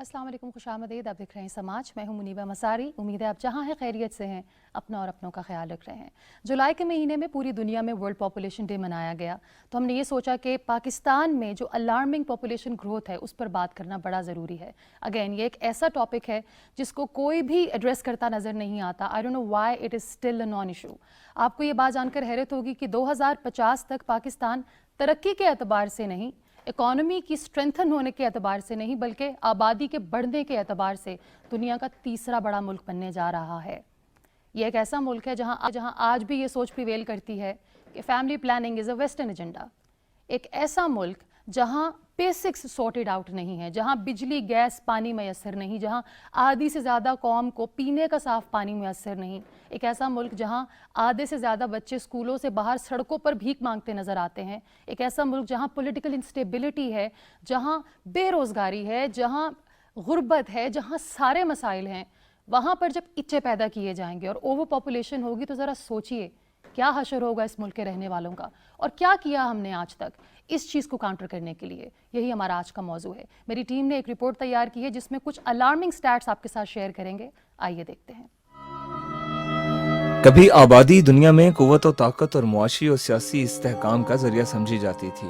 अस्सलाम वालेकुम, खुश आमदीद। आप देख रहे हैं समाज। मैं हूं मुनीबा मसारी। उम्मीद है आप जहां हैं खैरियत से हैं, अपना और अपनों का ख्याल रख रहे हैं। जुलाई के महीने में पूरी दुनिया में वर्ल्ड पॉपुलेशन डे मनाया गया, तो हमने ये सोचा कि पाकिस्तान में जो अलार्मिंग पॉपुलेशन ग्रोथ है उस पर बात करना बड़ा ज़रूरी है। अगेन ये एक ऐसा टॉपिक है जिसको कोई भी एड्रेस करता नज़र नहीं आता। I don't know why it is still a non issue. आपको ये बात जानकर हैरत होगी कि 2050 तक पाकिस्तान तरक्की के एतबार से नहीं, इकॉनमी की स्ट्रेंथन होने के एतबार से नहीं, बल्कि आबादी के बढ़ने के एतबार से दुनिया का तीसरा बड़ा मुल्क बनने जा रहा है। ये एक ऐसा मुल्क है जहां आज भी ये सोच प्रिवेल करती है कि family planning is a western agenda. एक ऐसा मुल्क जहां बेसिक्स सॉर्टेड आउट नहीं है, जहां बिजली गैस पानी मैसर नहीं, जहां आधी से ज़्यादा कौम को पीने का साफ़ पानी मैसर नहीं। एक ऐसा मुल्क जहां आधे से ज़्यादा बच्चे स्कूलों से बाहर सड़कों पर भीख मांगते नज़र आते हैं। एक ऐसा मुल्क जहां पॉलिटिकल इंस्टेबिलिटी है, जहां बेरोज़गारी है, जहां गुर्बत है, जहां सारे मसाइल हैं। वहाँ पर जब इच्चे पैदा किए जाएंगे और ओवर पॉपुलेशन होगी, तो ज़रा सोचिए क्या हशर होगा इस मुल्क के रहने वालों का, और क्या किया हमने आज तक इस चीज़ को काउंटर करने के लिए। यही हमारा आज का मौजू है। मेरी टीम ने एक रिपोर्ट तैयार की है जिसमें कुछ अलार्मिंग स्टैट्स आपके साथ शेयर करेंगे। आइए देखते हैं। कभी आबादी दुनिया में कुव्वत और ताकत और मुआशी और सियासी इस्तेहकाम का जरिया समझी जाती थी,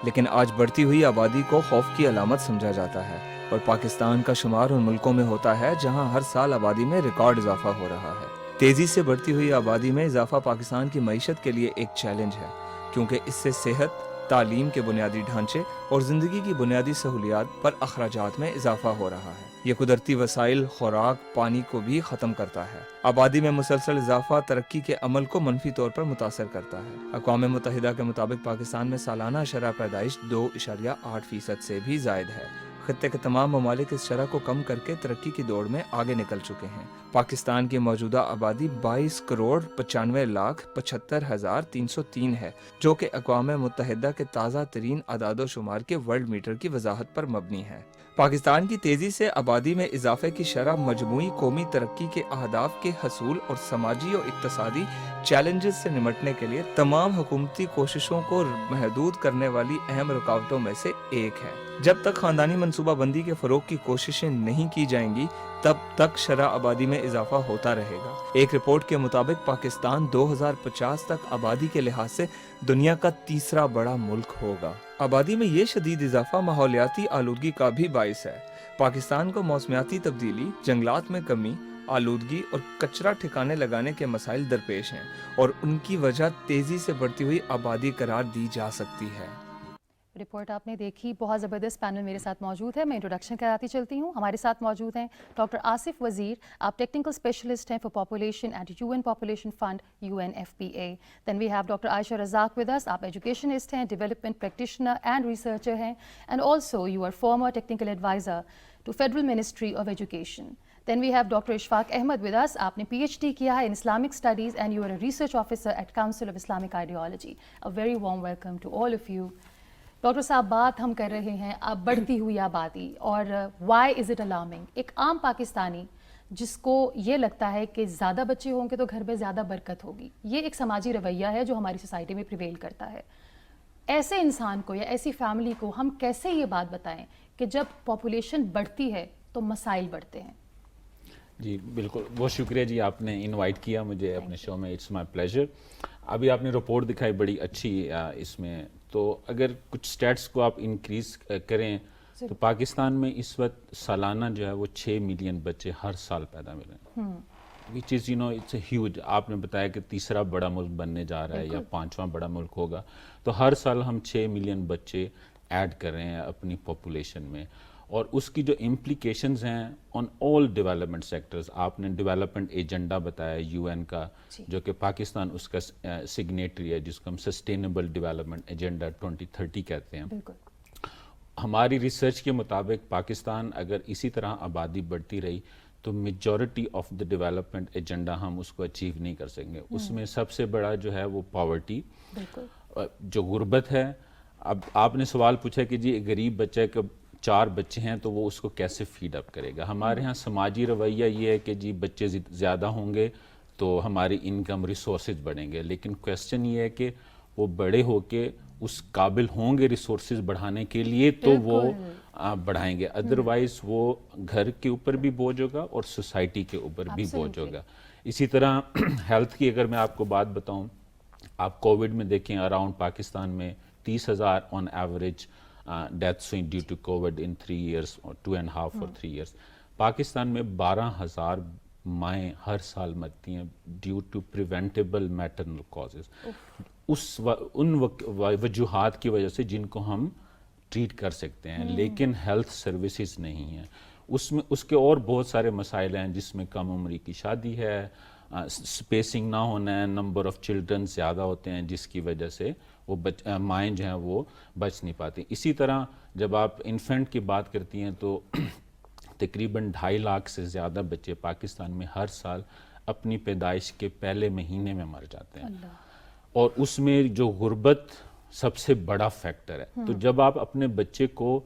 लेकिन आज बढ़ती हुई आबादी को खौफ की अलामत समझा जाता है। और पाकिस्तान का शुमार उन मुल्कों में होता है जहां हर साल आबादी में रिकॉर्ड इजाफा हो रहा है। तेजी से बढ़ती हुई आबादी में इजाफा पाकिस्तान की मईशत के लिए एक चैलेंज है, क्योंकि इससे सेहत, तालीम के बुनियादी ढांचे और ज़िंदगी की बुनियादी सहूलियात पर अखराजात में इजाफा हो रहा है। ये कुदरती वसाइल, खुराक, पानी को भी ख़त्म करता है। आबादी में मुसलसल इजाफा तरक्की के अमल को मनफी तौर पर मुतासर करता है। अक़वाम मुत्तहिदा के मुताबिक पाकिस्तान में सालाना शरह पैदाइश 2.8% से भी ज़ायद है। खत्ते के तमाम ममालिक इस शरह को कम करके तरक्की की दौड़ में आगे निकल चुके हैं। पाकिस्तान की मौजूदा आबादी 22,95,75,303 है, जो कि अक़वाम मुत्तहिदा के ताज़ा तरीन अदादो शुमार के वर्ल्ड मीटर की वजाहत पर मबनी है। पाकिस्तान की तेजी से आबादी में इजाफे की शरह मजमूई कौमी तरक्की के अहदाफ के हसूल और समाजी और इक्तसादी चैलेंजेस से निमटने के लिए तमाम हुकूमती कोशिशों को महदूद करने वाली अहम रुकावटों में से एक है। जब तक खानदानी मनसूबाबंदी के फरोग की कोशिशें नहीं की जाएंगी, तब तक शरह आबादी में इजाफा होता रहेगा। एक रिपोर्ट के मुताबिक पाकिस्तान 2050 तक आबादी के लिहाज से दुनिया का तीसरा बड़ा मुल्क होगा। आबादी में ये शदीद इजाफा माहौलियाती आलूदगी का भी बाइस है। पाकिस्तान को मौसमियाती तब्दीली, जंगलात में कमी, आलूदगी और कचरा ठिकाने लगाने के मसाइल दरपेश हैं, और उनकी वजह तेजी से बढ़ती हुई आबादी करार दी जा सकती है। रिपोर्ट आपने देखी। बहुत ज़बरदस्त पैनल मेरे साथ मौजूद है। मैं इंट्रोडक्शन कराती चलती हूँ। हमारे साथ मौजूद हैं डॉक्टर आसिफ वज़ीर, आप टेक्निकल स्पेशलिस्ट हैं for population at UN population fund UNFPA। Then we have doctor Ayesha Razzaq with us, आप एजुकेशनिस्ट हैं, डेवलपमेंट प्रैक्टिशनर एंड रिसर्चर हैं, and also you are former technical advisor to federal ministry of education. Then we have Dr. Ishfaq Ahmed with us. आपने PhD किया है in Islamic Studies and you are a research officer at Council of Islamic Ideology. A very warm welcome to all of you. Doctor साहब, बात हम कर रहे हैं अब बढ़ती हुई आबादी और वाई इज़ इट अलार्मिंग। एक आम पाकिस्तानी जिसको ये लगता है कि ज़्यादा बच्चे होंगे तो घर में ज़्यादा बरकत होगी, ये एक समाजी रवैया है जो हमारी सोसाइटी में प्रिवेल करता है। ऐसे इंसान को या ऐसी फैमिली को हम कैसे ये बात बताएं कि जब पॉपुलेशन बढ़ती है तो मसाइल बढ़ते हैं? जी बिल्कुल, बहुत शुक्रिया जी, आपने इनवाइट किया मुझे अपने शो में। It's my pleasure. अभी आपने रिपोर्ट दिखाई बड़ी अच्छी इसमें, तो अगर कुछ स्टैट्स को आप इंक्रीज करें तो पाकिस्तान में इस वक्त सालाना जो है वो 6 मिलियन बच्चे हर साल पैदा मिल रहे हैं, विच इज़ इट्स ह्यूज। आपने बताया कि तीसरा बड़ा मुल्क बनने जा रहा है या 5वां बड़ा मुल्क होगा, तो हर साल हम 6 मिलियन बच्चे ऐड कर रहे हैं अपनी पॉपुलेशन में, और उसकी जो इम्प्लीकेशंस हैं ऑन ऑल डेवलपमेंट सेक्टर्स। आपने डेवलपमेंट एजेंडा बताया UN का, जो कि पाकिस्तान उसका सिग्नेटरी है, जिसको हम सस्टेनेबल डेवलपमेंट एजेंडा 2030 कहते हैं। हमारी रिसर्च के मुताबिक पाकिस्तान अगर इसी तरह आबादी बढ़ती रही तो majority of the development agenda हम उसको अचीव नहीं कर सकेंगे। उसमें सबसे बड़ा जो है वो पॉवर्टी, जो गुर्बत है। अब आपने सवाल पूछा कि जी गरीब बच्चे का 4 बच्चे हैं तो वो उसको कैसे फीड अप करेगा। हमारे यहाँ समाजी रवैया ये है कि जी बच्चे ज़्यादा होंगे तो हमारी इनकम रिसोर्सेज बढ़ेंगे, लेकिन क्वेश्चन ये है कि वो बड़े होके उस काबिल होंगे रिसोर्सेज बढ़ाने के लिए, तो वो بڑھائیں گے, ادروائز وہ گھر کے اوپر بھی بوجھ ہوگا اور سوسائٹی کے اوپر بھی بوجھ ہوگا. اسی طرح ہیلتھ کی اگر میں آپ کو بات بتاؤں, آپ کووڈ میں دیکھیں اراؤنڈ پاکستان میں 30,000 آن ایوریج ڈیتھس ہوئی due to COVID in 3 years اور 2.5 اور 3 ایئرس. پاکستان میں 12,000 مائیں ہر سال مرتی ہیں due to preventable maternal causes, ان وجوہات کی وجہ سے جن کو ہم ٹریٹ کر سکتے ہیں, لیکن ہیلتھ سروسز نہیں ہیں. اس کے اور بہت سارے مسائل ہیں, جس میں کم عمری کی شادی ہے, اسپیسنگ نہ ہونا ہے, نمبر آف چلڈرن زیادہ ہوتے ہیں جس کی وجہ سے وہ مائیں جو ہیں وہ بچ نہیں پاتی. اسی طرح جب آپ انفینٹ کی بات کرتی ہیں تو تقریباً 2.5 لاکھ سے زیادہ بچے پاکستان میں ہر سال اپنی پیدائش کے پہلے مہینے میں مر جاتے ہیں, اور اس میں جو غربت سب سے بڑا فیکٹر ہے. تو جب آپ اپنے بچے کو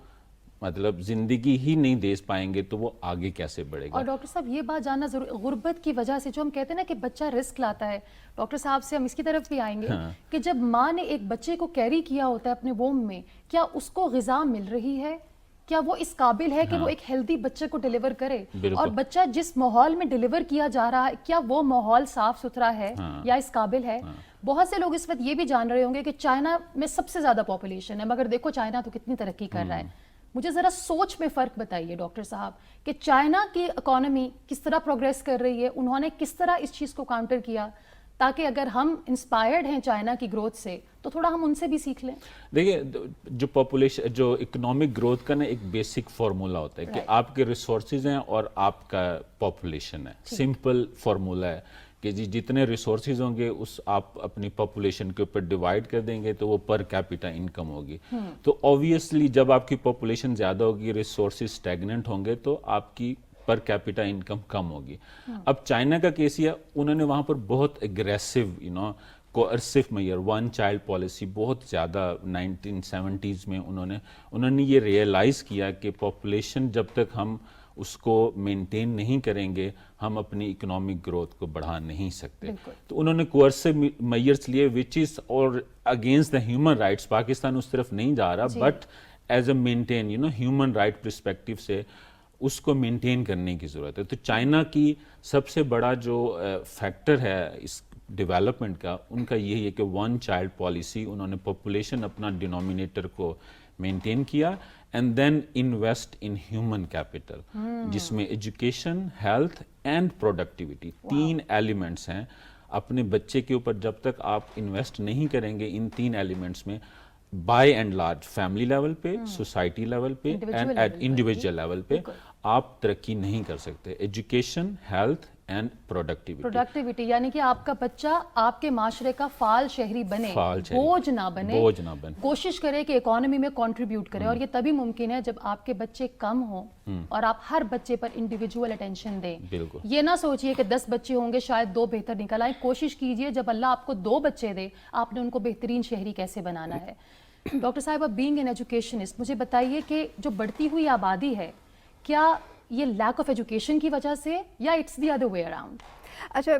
مطلب زندگی ہی نہیں دے پائیں گے تو وہ آگے کیسے بڑھے گا. اور ڈاکٹر صاحب یہ بات جاننا ضروری, غربت کی وجہ سے جو ہم کہتے ہیں نا کہ بچہ رسک لاتا ہے, ڈاکٹر صاحب سے ہم اس کی طرف بھی آئیں گے کہ جب ماں نے ایک بچے کو کیری کیا ہوتا ہے اپنے ووم میں, کیا اس کو غذا مل رہی ہے, کیا وہ اس قابل ہے کہ وہ ایک ہیلدی بچے کو ڈیلیور کرے, اور بچہ جس ماحول میں ڈیلیور کیا جا رہا ہے کیا وہ ماحول صاف ستھرا ہے یا اس قابل ہے. بہت سے لوگ اس وقت یہ بھی جان رہے ہوں گے کہ چائنا میں سب سے زیادہ پاپولیشن ہے, مگر دیکھو چائنا تو کتنی ترقی کر رہا ہے. مجھے ذرا سوچ میں فرق بتائیے ڈاکٹر صاحب کہ چائنا کی اکانومی کس طرح پروگریس کر رہی ہے, انہوں نے کس طرح اس چیز کو کاؤنٹر کیا, تاکہ اگر ہم انسپائرڈ ہیں چائنا کی گروتھ سے تو تھوڑا ہم ان سے بھی سیکھ لیں. دیکھیے جو پاپولیشن, جو اکنامک گروتھ کا نا ایک بیسک فارمولا ہوتا ہے کہ آپ کے ریسورسز ہیں اور آپ کا پاپولیشن ہے. سمپل فارمولا ہے کہ جی جتنے ریسورسز ہوں گے اس آپ اپنی پاپولیشن کے اوپر ڈیوائڈ کر دیں گے تو وہ پر کیپیٹا انکم ہوگی. تو اوبویسلی جب آپ کی پاپولیشن زیادہ ہوگی, ریسورسز اسٹیگننٹ ہوں گے تو آپ کی پر کیپیٹا انکم کم ہوگی. اب چائنا کا کیس یہ, انہوں نے وہاں پر بہت اگریسو کوئرسو میئر, 1 چائلڈ پالیسی بہت زیادہ 1970s میں انہوں نے یہ ریئلائز کیا کہ پاپولیشن جب تک ہم اس کو مینٹین نہیں کریں گے ہم اپنی اکنامک گروتھ کو بڑھا نہیں سکتے. تو انہوں نے کوئرسو میئرز لیے وچ از اور against the human rights. Pakistan اس طرف نہیں جا رہا, but as a maintain human right perspective سے اس کو مینٹین کرنے کی ضرورت ہے. تو چائنا کی سب سے بڑا جو فیکٹر ہے اس ڈیولپمنٹ کا, ان کا یہی ہے کہ 1 چائلڈ پالیسی, انہوں نے پاپولیشن اپنا ڈینومینیٹر کو مینٹین کیا and then invest in human capital, جس میں education, health and productivity 3 elements ہیں. اپنے بچے کے اوپر جب تک آپ انویسٹ نہیں کریں گے ان 3 ایلیمنٹس میں, by and large family level پہ, سوسائٹی لیول پہ اینڈ ایٹ انڈیویجول لیول پہ آپ ترقی نہیں کر سکتے. ایجوکیشن, ہیلتھ اینڈ پروڈکٹیوٹی, یعنی کہ آپ کا بچہ آپ کے معاشرے کا فعال شہری بنے, بوجھ نہ بنے, کوشش کرے کہ اکانومی میں کنٹریبیوٹ کرے. اور یہ تبھی ممکن ہے جب آپ کے بچے کم ہوں اور آپ ہر بچے پر انڈیویجول اٹینشن دیں. یہ نہ سوچئے کہ 10 بچے ہوں گے شاید 2 بہتر نکل آئیں. کوشش کیجئے جب اللہ آپ کو 2 بچے دے آپ نے ان کو بہترین شہری کیسے بنانا ہے. ڈاکٹر صاحبہ, بینگ این ایجوکیشنسٹ, مجھے بتائیے کہ جو بڑھتی ہوئی آبادی ہے کیا یہ لیک آف ایجوکیشن کی وجہ سے یا it's the other way around? اچھا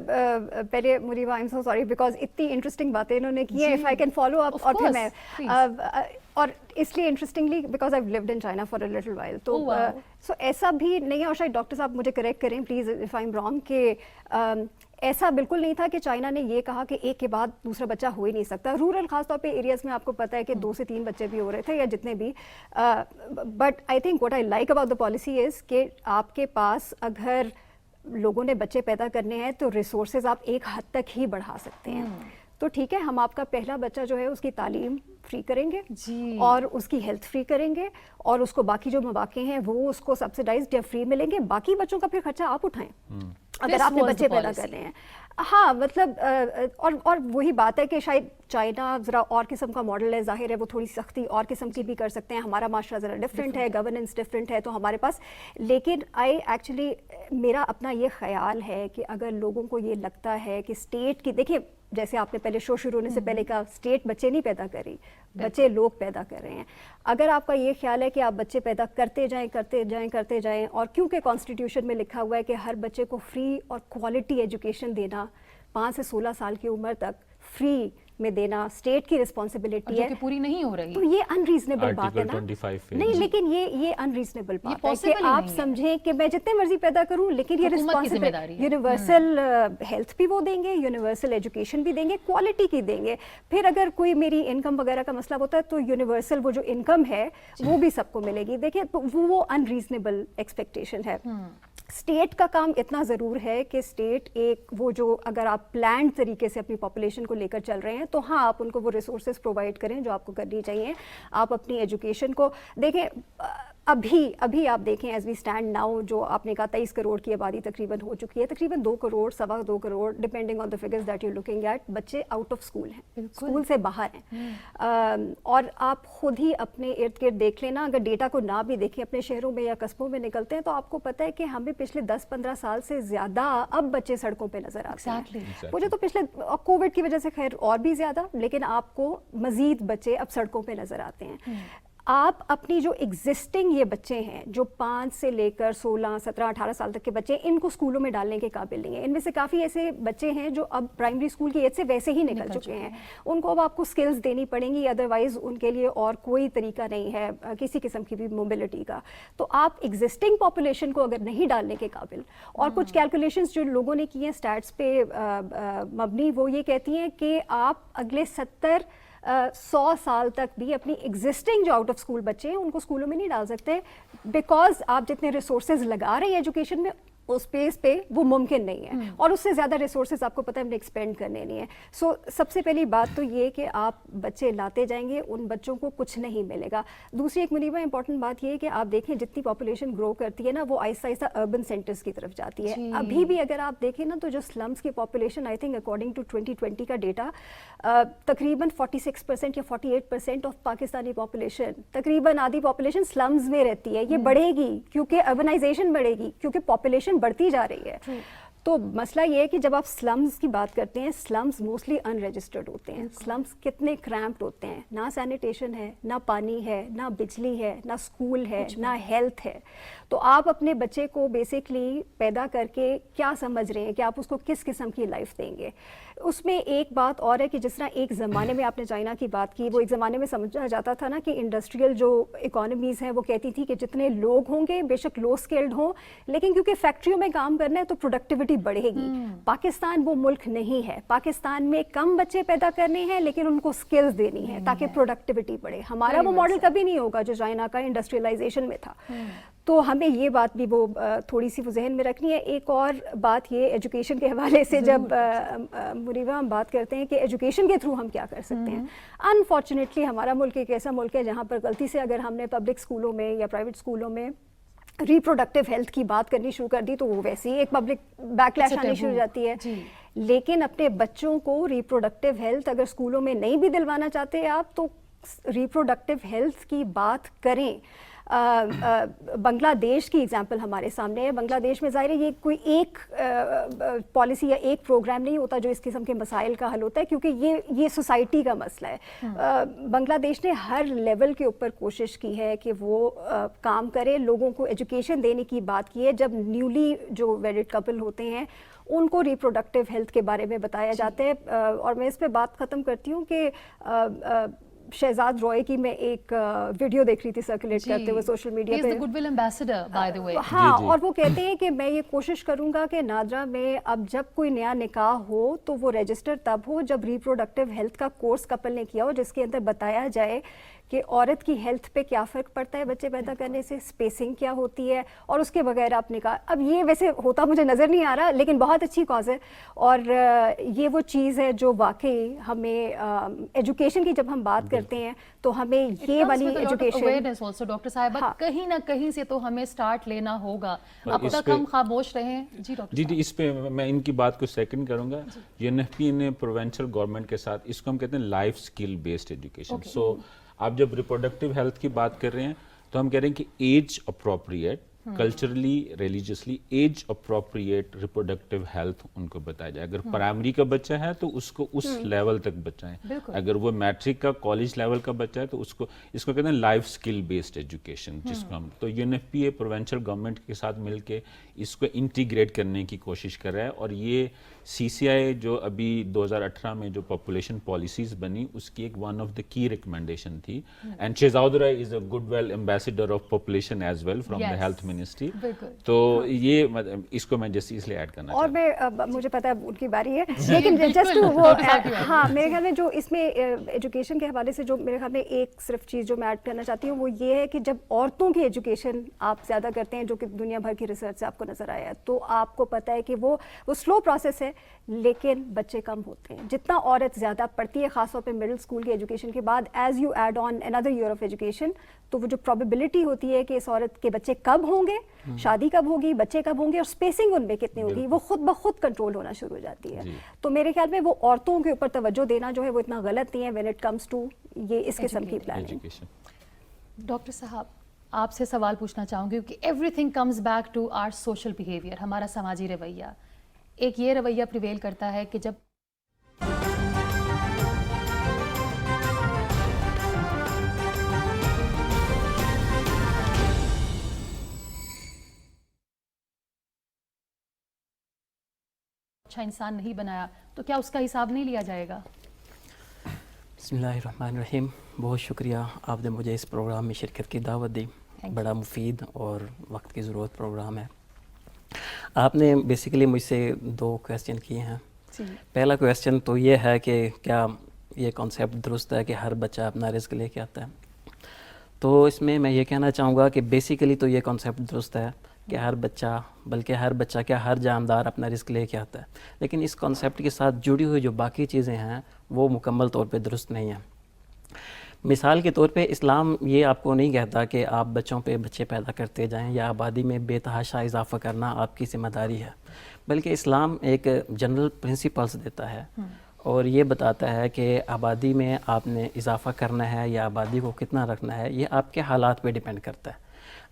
پہلے مریبہ I am so sorry because اتنی انٹرسٹنگ باتیں انہوں نے کی ہیں, if I can follow up. اور پھر میں اور اس لیے interestingly because I lived in China for a little while, تو سو ایسا بھی نہیں ہے, اور شاید ڈاکٹر صاحب مجھے کریکٹ کریں please if I am wrong, کہ ایسا بالکل نہیں تھا کہ چائنا نے یہ کہا کہ ایک کے بعد دوسرا بچہ ہو ہی نہیں سکتا. رورل خاص طور پہ ایریاز میں آپ کو پتہ ہے کہ 2 سے 3 بچے بھی ہو رہے تھے یا جتنے بھی. But I think what I like about the policy is کہ آپ کے پاس اگر لوگوں نے بچے پیدا کرنے ہیں تو ریسورسز آپ ایک حد تک ہی بڑھا سکتے ہیں. تو ٹھیک ہے, ہم آپ کا پہلا بچہ جو ہے اس کی تعلیم فری کریں گے اور اس کی ہیلتھ فری کریں گے, اور اس کو باقی جو مواقع ہیں وہ اس کو سبسڈائزڈ یا فری ملیں گے. باقی بچوں کا پھر خرچہ آپ اٹھائیں اگر آپ نے بچے پیدا کرنے ہیں. ہاں مطلب اور وہی بات ہے کہ شاید چائنا ذرا اور قسم کا ماڈل ہے, ظاہر ہے وہ تھوڑی سختی اور قسم کی بھی کر سکتے ہیں. ہمارا معاشرہ ذرا ڈفرینٹ ہے, گورننس ڈفرینٹ ہے تو ہمارے پاس. لیکن ایکچولی میرا اپنا یہ خیال ہے کہ اگر لوگوں کو یہ لگتا ہے کہ اسٹیٹ کی, دیکھیں جیسے آپ نے پہلے شو شروع ہونے سے پہلے کہا, اسٹیٹ بچے نہیں پیدا کر رہی, بچے لوگ پیدا کر رہے ہیں. اگر آپ کا یہ خیال ہے کہ آپ بچے پیدا کرتے جائیں اور کیونکہ کانسٹیٹیوشن میں لکھا ہوا ہے کہ ہر بچے کو فری اور کوالٹی ایجوکیشن دینا 5 سے 16 سال کی عمر تک فری में देना स्टेट की रिस्पॉन्सिबिलिटी है, पूरी नहीं हो रही, तो ये अनरीजनेबल बात है ना। 25 नहीं, लेकिन ये अनरीजनेबल बात है कि आप समझें कि मैं जितने मर्जी पैदा करूं, लेकिन ये रिस्पॉन्सिबिलिटी, यूनिवर्सल हेल्थ भी वो देंगे, यूनिवर्सल एजुकेशन भी देंगे, क्वालिटी की देंगे। फिर अगर कोई मेरी इनकम वगैरह का मसला होता है तो यूनिवर्सल वो जो इनकम है वो भी सबको मिलेगी। देखिए तो वो अनरीजनेबल एक्सपेक्टेशन है। स्टेट का काम इतना ज़रूर है कि स्टेट एक वो जो अगर आप प्लान तरीके से अपनी पॉपुलेशन को लेकर चल रहे हैं तो हाँ, आप उनको वो रिसोर्सेज प्रोवाइड करें जो आपको करनी चाहिए। आप अपनी एजुकेशन को देखें, अभी आप देखें एज वी स्टैंड नाउ, जो आपने कहा 23 करोड़ की आबादी तकरीबन हो चुकी है, तकरीबन 2 crore, 2.25 crore depending on the figures that you looking at, बच्चे आउट ऑफ स्कूल हैं, स्कूल से बाहर हैं। और आप खुद ही अपने इर्द गिर्द देख लेना, अगर डेटा को ना भी देखें, अपने शहरों में या कस्बों में निकलते हैं तो आपको पता है कि हमें पिछले 10-15 साल से ज़्यादा अब बच्चे सड़कों पर नजर आते हैं। मुझे तो पिछले कोविड की वजह से खैर और भी ज़्यादा, लेकिन आपको मज़ीद बच्चे अब सड़कों पर नजर आते हैं। आप अपनी जो एग्जिस्टिंग ये बच्चे हैं जो 5 से लेकर 16, 17, 18 साल तक के बच्चे, इनको स्कूलों में डालने के काबिल नहीं है। इनमें से काफ़ी ऐसे बच्चे हैं जो अब प्राइमरी स्कूल की एज से वैसे ही निकल चुके हैं। उनको अब आपको स्किल्स देनी पड़ेंगी, अदरवाइज उनके लिए और कोई तरीका नहीं है किसी किस्म की भी मोबिलिटी का। तो आप एग्जिस्टिंग पॉपुलेशन को अगर नहीं डालने के काबिल, और कुछ कैलकुलेशंस जो लोगों ने की हैं स्टैट्स पे मबनी, वो ये कहती हैं कि आप अगले 100 साल तक भी अपनी एग्जिस्टिंग जो आउट ऑफ स्कूल बच्चे हैं उनको स्कूलों में नहीं डाल सकते, बिकॉज आप जितने रिसोर्सेज लगा रहे हैं एजुकेशन में उस स्पेस पे वो मुमकिन नहीं है, और उससे ज़्यादा रिसोर्सेज आपको पता है हमने एक्सपेंड करने नहीं है। सो सबसे पहली बात तो ये कि आप बच्चे लाते जाएंगे, उन बच्चों को कुछ नहीं मिलेगा। दूसरी एक मुनीबा इंपॉर्टेंट बात ये है कि आप देखें जितनी पॉपुलेशन ग्रो करती है ना, वो आहिस्ता आहिस्ता अर्बन सेंटर्स की तरफ जाती है। अभी भी अगर आप देखें ना, तो जो स्लम्स की population, I think according to 2020 का डेटा, तकरीबन 46% या 48% ऑफ पाकिस्तानी पॉपुलेशन, तकरीबन आधी पॉपुलेशन स्लम्स में रहती है। ये बढ़ेगी क्योंकि अर्बनाइजेशन बढ़ेगी, क्योंकि पॉपुलेशन बढ़ती जा रही है। तो मसला ये है कि जब आप स्लम्स की बात करते हैं, स्लम्स मोस्टली अनरजिस्टर्ड होते हैं। स्लम्स कितने क्रैम्प्ड होते हैं, ना सैनिटेशन है, ना पानी है, ना बिजली है, ना स्कूल है, ना हेल्थ है। तो आप अपने बच्चे को बेसिकली पैदा करके क्या समझ रहे हैं कि आप उसको किस किस्म की लाइफ देंगे। उसमें एक बात और है कि जिस तरह एक ज़माने में आपने चाइना की बात की, वो एक ज़माने में समझा जाता था ना कि इंडस्ट्रियल जो इकोनॉमीज़ हैं वो कहती थी कि जितने लोग होंगे बेशक लो स्किल्ड हों, लेकिन क्योंकि फैक्ट्रियों में काम करना है तो प्रोडक्टिविटी बढ़ेगी। पाकिस्तान वो मुल्क नहीं है। पाकिस्तान में कम बच्चे पैदा करने हैं लेकिन उनको स्किल्स देनी है ताकि प्रोडक्टिविटी बढ़े। हमारा वो मॉडल कभी नहीं होगा जो चाइना का इंडस्ट्रियलाइजेशन में था। तो हमें ये बात भी वो थोड़ी सी वो जहन में रखनी है। एक और बात ये एजुकेशन के हवाले से, जब मुनीबा हम बात करते हैं कि एजुकेशन के थ्रू हम क्या कर सकते हैं, अनफॉर्चुनेटली हमारा मुल्क एक ऐसा मुल्क है जहाँ पर गलती से अगर हमने पब्लिक स्कूलों में या प्राइवेट स्कूलों में रिप्रोडक्टिव हेल्थ की बात करनी शुरू कर दी तो वो वैसे ही एक पब्लिक बैकलैश आनी शुरू हो जाती है। लेकिन अपने बच्चों को रिप्रोडक्टिव हेल्थ अगर स्कूलों में नहीं भी दिलवाना चाहते आप, तो रिप्रोडक्टिव हेल्थ की बात करें। बांग्लादेश की एग्जांपल हमारे सामने है। बांग्लादेश में ज़ाहिर है ये कोई एक पॉलिसी या एक प्रोग्राम नहीं होता जो इस किस्म के मसाइल का हल होता है, क्योंकि ये सोसाइटी का मसला है। बांग्लादेश ने हर लेवल के ऊपर कोशिश की है कि वो काम करे, लोगों को एजुकेशन देने की बात की है। जब न्यूली जो वेडिड कपल होते हैं उनको रिप्रोडक्टिव हेल्थ के बारे में बताया जाता है। और मैं इस पे बात ख़त्म करती हूँ कि शहजाद रॉय की मैं एक वीडियो देख रही थी सर्कुलेट करते हुए सोशल मीडिया पे। Goodwill ambassador by the way. हाँ, और वो कहते हैं कि मैं ये कोशिश करूंगा कि नादरा में अब जब कोई नया निकाह हो तो वो रजिस्टर तब हो जब रिप्रोडक्टिव हेल्थ का कोर्स कपल ने किया हो, जिसके अंदर बताया जाए कि औरत की हेल्थ पे क्या फ़र्क पड़ता है बच्चे पैदा करने से, स्पेसिंग क्या होती है, और उसके बगैर आपने कहा। अब ये वैसे होता मुझे नज़र नहीं आ रहा, लेकिन बहुत अच्छी कॉज है। और ये वो चीज़ है जो वाकई हमें एजुकेशन की जब हम बात करते हैं तो हमें ये वाली एजुकेशन डॉक्टर साहिबा कहीं ना कहीं से तो हमें स्टार्ट लेना होगा। अब तक हम खामोश रहे हैं। जी डॉक्टर जी, इस पे मैं इनकी बात को सेकंड करूंगा। यूएनएफपी ने प्रोविंशियल गवर्नमेंट के साथ इसको हम कहते हैं लाइफ स्किल बेस्ड एजुकेशन। सो आप जब रिप्रोडक्टिव हेल्थ की बात कर रहे हैं तो हम कह रहे हैं कि age appropriate, culturally religiously age appropriate reproductive health उनको बताया जाए। अगर प्राइमरी का बच्चा है तो उसको उस लेवल तक बचाएं। अगर वो मैट्रिक का कॉलेज लेवल का बच्चा है तो इसको कहते हैं लाइफ स्किल बेस्ड एजुकेशन, जिसको हम तो यूएनएफपीए प्रोविंशियल गवर्नमेंट के साथ मिलके इसको इंटीग्रेट करने की कोशिश कर रहा है। और ये CCI جو ابھی 2018 میں جو پاپولیشن پالیسیز بنی اس کی ایک ون آف دا کی ریکمنڈیشن تھی, and Shahzad Rai is a goodwill ambassador of population as well from the health ministry. تو یہ اس کو میں جسٹ اس لیے ایڈ کرنا اور میں مجھے پتا ہے ان کی باری ہے, لیکن جسٹ وہ ہاں میرے خیال میں جو اس میں ایجوکیشن کے حوالے سے جو میرے خیال میں ایک صرف چیز جو میں ایڈ کرنا چاہتی ہوں وہ یہ ہے کہ جب عورتوں کی ایجوکیشن آپ زیادہ کرتے ہیں, جو کہ دنیا بھر کی ریسرچ سے آپ کو نظر آیا ہے, تو آپ کو پتہ ہے کہ وہ سلو پروسیس ہے, لیکن بچے کم ہوتے ہیں. جتنا عورت زیادہ پڑھتی ہے خاص طور پہ مڈل اسکول کی ایجوکیشن کے بعد, as you add on another year of education, تو وہ جو پرابیبلٹی ہوتی ہے کہ اس عورت کے بچے کب ہوں گے, شادی کب ہوگی, بچے کب ہوں گے, اور اسپیسنگ ان میں کتنی ہوگی, وہ خود بخود کنٹرول ہونا شروع ہو جاتی ہے. تو میرے خیال میں وہ عورتوں کے اوپر توجہ دینا جو ہے وہ اتنا غلط نہیں ہے when it comes to یہ اس قسم کی پلاننگ. ڈاکٹر صاحب آپ سے سوال پوچھنا چاہوں گی کہ everything comes back to our social behaviour, ہمارا سماجی رویہ. ایک یہ رویہ پریویل کرتا ہے کہ جب اچھا انسان نہیں بنایا تو کیا اس کا حساب نہیں لیا جائے گا؟ بسم اللہ الرحمن الرحیم. بہت شکریہ آپ نے مجھے اس پروگرام میں شرکت کی دعوت دی. بڑا مفید اور وقت کی ضرورت پروگرام ہے. آپ نے بیسیکلی مجھ سے 2 کویسچن کیے ہیں. پہلا کویسچن تو یہ ہے کہ کیا یہ کانسیپٹ درست ہے کہ ہر بچہ اپنا رزق لے کے آتا ہے. تو اس میں یہ کہنا چاہوں گا کہ بیسیکلی تو یہ کانسیپٹ درست ہے کہ ہر بچہ, بلکہ ہر بچہ کیا ہر جاندار اپنا رزق لے کے آتا ہے, لیکن اس کانسیپٹ کے ساتھ جڑی ہوئی جو باقی چیزیں ہیں وہ مکمل طور پہ درست نہیں ہیں. مثال کے طور پہ اسلام یہ آپ کو نہیں کہتا کہ آپ بچوں پہ بچے پیدا کرتے جائیں یا آبادی میں بے تحاشا اضافہ کرنا آپ کی ذمہ داری ہے, بلکہ اسلام ایک جنرل پرنسپلس دیتا ہے اور یہ بتاتا ہے کہ آبادی میں آپ نے اضافہ کرنا ہے یا آبادی کو کتنا رکھنا ہے یہ آپ کے حالات پہ ڈیپینڈ کرتا ہے.